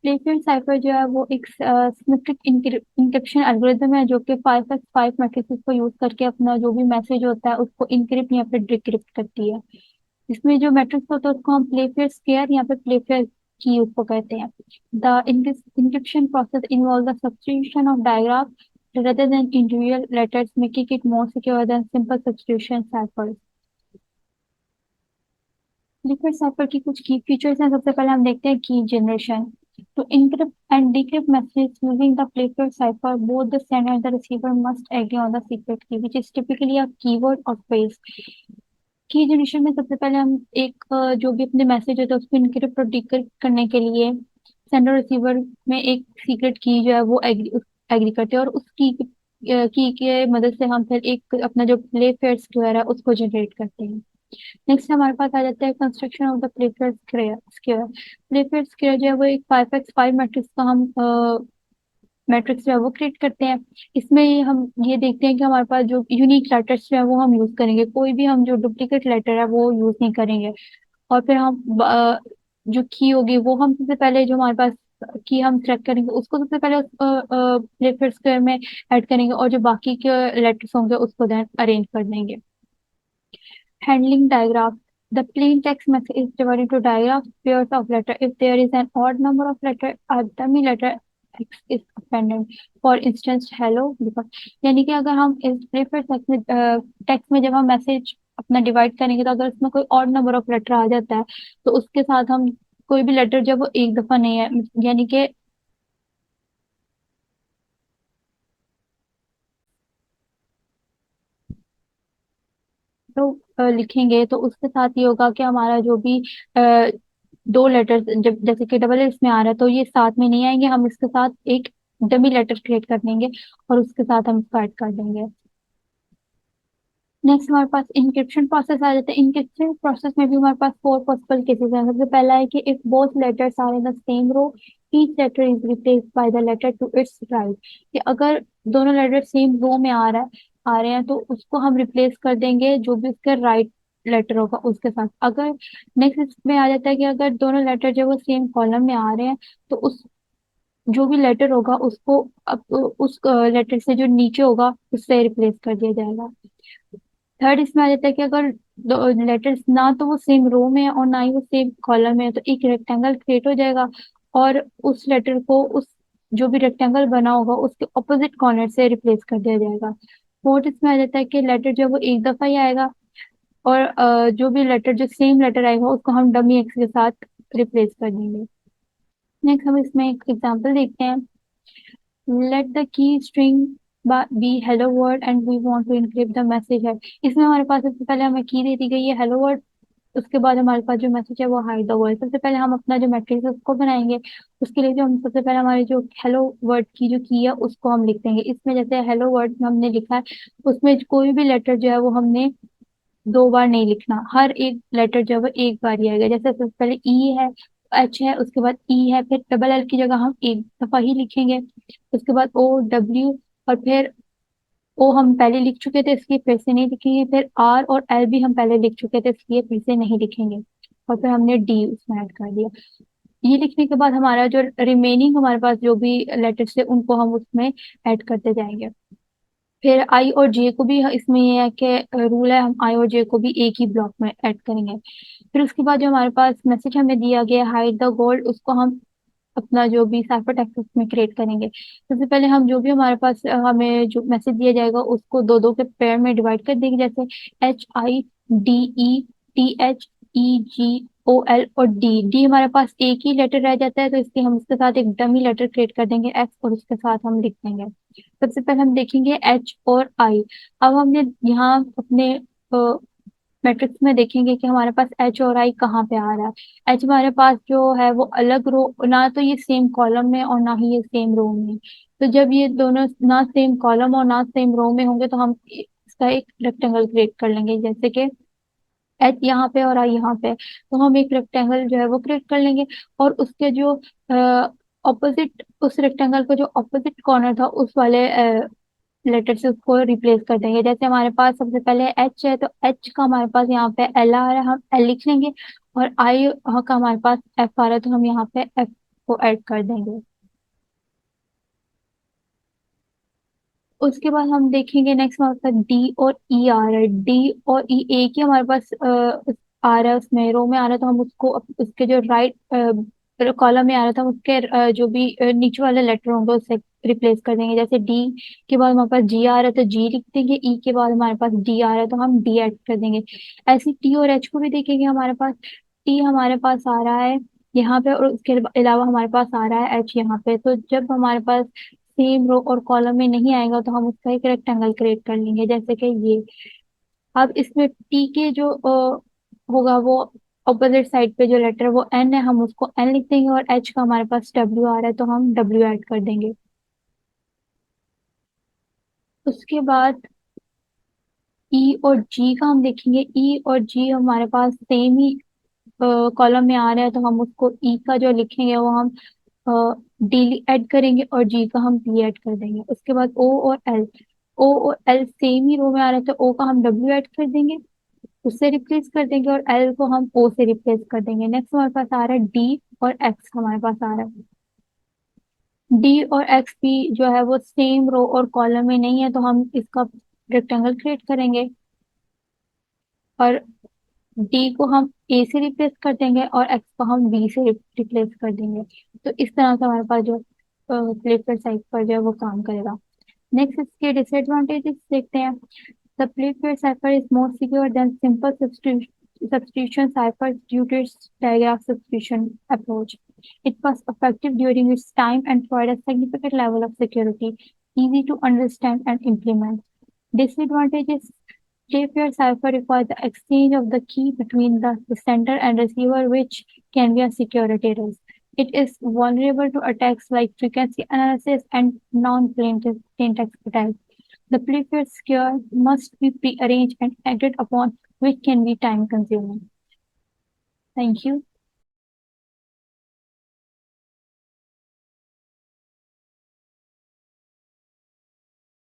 Playfair cipher जो है वो एक सिमेट्रिक इंक्रिप्शन एल्गोरिथम है जो कि 5x5 मैट्रिसेस को यूज करके अपना जो भी मैसेज होता है उसको इनक्रिप्ट या फिर डिक्रिप्ट करती है। इसमें जो मैट्रिक्स होता है उसको हम प्लेफेयर स्क्वायर या फिर प्लेफेयर की उसको कहते हैं। The encryption process involves the substitution of digraphs rather than individual letters, making it more secure than simple substitution ciphers. Liquid cipher की कुछ की फीचर्स हैं। सबसे पहले हम देखते हैं की जनरेशन। तो encrypt and decrypt messages using the Playfair cipher, both the sender and the receiver must agree on the secret key, which is typically a keyword or phrase. की जनरेशन में सबसे पहले हम एक जो भी अपने मैसेज होता है उसको इनक्रिप्ट और डिक्रिप्ट करने के लिए सेंडर रिसीवर में एक सीक्रेट की जो है वो एग्री करते हैं, और उस की के मदद से हम फिर एक अपना जो प्ले फेयर स्क्वायर है उसको जनरेट करते हैं। नेक्स्ट हमारे पास आ जाता है construction of the play fair square. Play fair square जो है वो एक 5x5 मैट्रिक्स का हम मैट्रिक्स जो है वो क्रिएट करते हैं। इसमें हम ये देखते हैं कि हमारे पास जो यूनिक लेटर्स जो है वो हम यूज करेंगे, कोई भी हम जो डुप्लीकेट लेटर है वो यूज नहीं करेंगे। और फिर हम जो की होगी वो हम सबसे पहले जो हमारे पास की हम सेलेक्ट करेंगे उसको सबसे पहले प्रीफिक्स स्क्वायर में ऐड करेंगे, और जो बाकी के लेटर्स होंगे उसको देन अरेंज कर देंगे। Handling diagraph. The plain text message is divided into digraph pairs of letter. If there is an odd number of letter, a dummy letter X is appended. For instance, hello because यानी कि अगर हम इस prefix text में जब हम message अपना divide करेंगे तो अगर इसमें कोई ऑड नंबर ऑफ लेटर आ जाता है तो उसके साथ हम कोई भी लेटर जब वो एक दफा नहीं है, यानी कि तो लिखेंगे तो उसके साथ ये होगा कि हमारा जो भी दो लेटर्स जब जैसे कि डबल इसमें आ रहा है तो ये साथ में नहीं आएंगे, हम इसके साथ एक डमी लेटर क्रिएट कर देंगे और उसके साथ हम इसको ऐड कर देंगे। नेक्स्ट हमारे पास इंक्रिप्शन प्रोसेस आ जाता है। इंक्रिप्शन प्रोसेस में भी हमारे पास फोर पॉसिबल केसेस हैं। सबसे पहला है कि if both letters are in the same row, each letter is replaced by the letter to its right. कि अगर दोनों लेटर सेम रो में आ रहे हैं तो उसको हम रिप्लेस कर देंगे जो भी उसका राइट लेटर होगा उसके साथ। अगर नेक्स्ट इसमें आ जाता है कि अगर दोनों लेटर जो वो सेम कॉलम में आ रहे हैं तो उस जो भी लेटर होगा उसको उस लेटर से जो नीचे होगा उससे रिप्लेस कर दिया जाएगा। थर्ड इसमें आ जाता है कि अगर दो लेटर्स ना तो वो सेम रो में है और ना ही वो सेम कॉलम में है तो एक रेक्टेंगल क्रिएट हो जाएगा और उस लेटर को उस जो भी रेक्टेंगल बना होगा उसके ऑपोजिट कॉर्नर से रिप्लेस कर दिया जाएगा। फोर्थ इसमें आ जाता है कि लेटर जो है वो एक दफा ही आएगा और जो भी लेटर जो सेम लेटर आएगा उसको हम डमी एक्स के साथ रिप्लेस कर देंगे। नेक्स्ट हम इसमें एक एग्जांपल देखते हैं। Let the key string be hello word and we want to encrypt the message है। इसमें हमारे पास सबसे पहले हमें की दे दी गई है हेलो वर्ड, उसके बाद हमारे पास जो मैसेज है वो हाइड द वर्ड। सबसे पहले हम अपना जो मैट्रिक्स है उसको बनाएंगे। उसके लिए जो हम सबसे पहले हमारी जो हेलो वर्ड की जो की है उसको हम लिख देंगे। इसमें जैसे हेलो वर्ड हमने लिखा है उसमें कोई भी लेटर जो है वो हमने दो बार नहीं लिखना, हर एक लेटर जो है वो एक बार ही आएगा। जैसे सबसे पहले ई है, एच है, उसके बाद ई है, फिर डबल एल की जगह हम एक दफा ही लिखेंगे। उसके बाद ओ डब्ल्यू, और फिर ओ हम पहले लिख चुके थे इसलिए फिर से नहीं लिखेंगे, फिर आर और एल भी हम पहले लिख चुके थे इसलिए फिर से नहीं लिखेंगे, और फिर हमने डी उसमें ऐड कर दिया। ये लिखने के बाद हमारा जो रिमेनिंग हमारे पास जो भी लेटर्स थे उनको हम उसमें ऐड करते जाएंगे। फिर आई और जे को भी इसमें ये है कि रूल है हम आई और जे को भी एक ही ब्लॉक में ऐड करेंगे। फिर उसके बाद जो हमारे पास मैसेज हमें दिया गया हाइड द गोल्ड उसको हम अपना जो भी साइफर टेक्स्ट में क्रिएट करेंगे। सबसे पहले हम जो भी हमारे पास हमें जो मैसेज दिया जाएगा उसको दो दो के पेयर में डिवाइड कर देंगे। जैसे HIDETHEGOL और डी डी हमारे पास एक ही लेटर रह जाता है तो इसलिए हम उसके साथ एक डमी लेटर क्रिएट कर देंगे एफ और उसके साथ हम लिख देंगे। सबसे पहले हम देखेंगे एच और आई। अब हमने यहाँ अपने मैट्रिक्स में देखेंगे कि हमारे पास एच और आई कहाँ पे आ रहा है। एच हमारे पास जो है वो अलग रो, ना तो ये सेम कॉलम में और ना ही ये सेम रो में। तो जब ये दोनों ना सेम कॉलम और ना सेम रो में होंगे तो हम इसका एक रेक्टेंगल क्रिएट कर लेंगे। जैसे कि एच यहाँ पे और आई यहाँ पे, तो हम एक रेक्टेंगल जो है वो क्रिएट कर लेंगे और उसके जो ऑपोजिट उस रेक्टेंगल का जो ऑपोजिट कॉर्नर था उस वाले लेटर से उसको रिप्लेस कर देंगे। जैसे हमारे पास सबसे पहले एच है तो एच का हमारे पास यहाँ पे एल आ रहा है, हम एल लिख लेंगे। और आई का हमारे पास एफ आ रहा है तो हम यहाँ पे एफ को ऐड कर देंगे। उसके बाद हम देखेंगे नेक्स्ट हमारे पास डी और ई आ रहा है। डी और ई एक ही हमारे पास आ रहा है, उसमें रो में आ रहा है, तो हम उसको उसके जो राइट कॉलम में आ रहा था उसके जो भी नीचे वाले लेटर होंगे उससे रिप्लेस कर देंगे। जैसे डी के बाद हमारे पास जी आ रहा है तो जी लिख देंगे, ई के बाद हमारे पास डी आ रहा है तो हम डी ऐड कर देंगे। ऐसे टी और एच को भी देखेंगे हमारे पास। टी हमारे पास आ रहा है यहाँ पे और उसके अलावा हमारे पास आ रहा है एच यहाँ पे, तो जब हमारे पास सेम रो और कॉलम में नहीं आएगा तो हम उसका एक रेक्टेंगल क्रिएट कर लेंगे जैसे कि ये। अब इसमें टी के जो होगा वो ऑपोजिट साइड पे जो लेटर वो एन है, हम उसको एन लिख देंगे, और एच का हमारे पास डब्ल्यू आ रहा है तो हम डब्ल्यू ऐड कर देंगे। उसके बाद ई और जी का हम देखेंगे। ई और जी हमारे पास सेम ही कॉलम में आ रहा है तो हम उसको ई का जो लिखेंगे वो हम डी ऐड करेंगे और जी का हम पी ऐड कर देंगे। उसके बाद ओ और एल। ओ और एल सेम ही रो में आ रहे हैं तो ओ का हम डब्ल्यू ऐड कर देंगे, उससे रिप्लेस कर देंगे, और एल को हम ओ से रिप्लेस कर देंगे। नेक्स्ट हमारे पास आ रहा है डी और एक्स हमारे पास आ रहा है। डी और एक्स भी जो है वो सेम रो और कॉलम में नहीं है तो हम इसका रेक्टेंगल क्रिएट करेंगे, और डी को हम ए से रिप्लेस कर देंगे और एक्स को हम बी से रिप्लेस कर देंगे। तो इस तरह से हमारे पास जो प्लेट साइज पर जो है वो काम करेगा। नेक्स्ट इसके डिसएडवांटेजेस देखते हैं। The Playfair cipher is more secure than simple substitution ciphers due to its digraph substitution approach. It was effective during its time and provided a significant level of security, easy to understand and implement. Disadvantages: Playfair cipher requires the exchange of the key between the sender and receiver, which can be a security risk. It is vulnerable to attacks like frequency analysis and non-plain text attacks. The preferred cure must be pre-arranged and acted upon, which can be time-consuming. Thank you.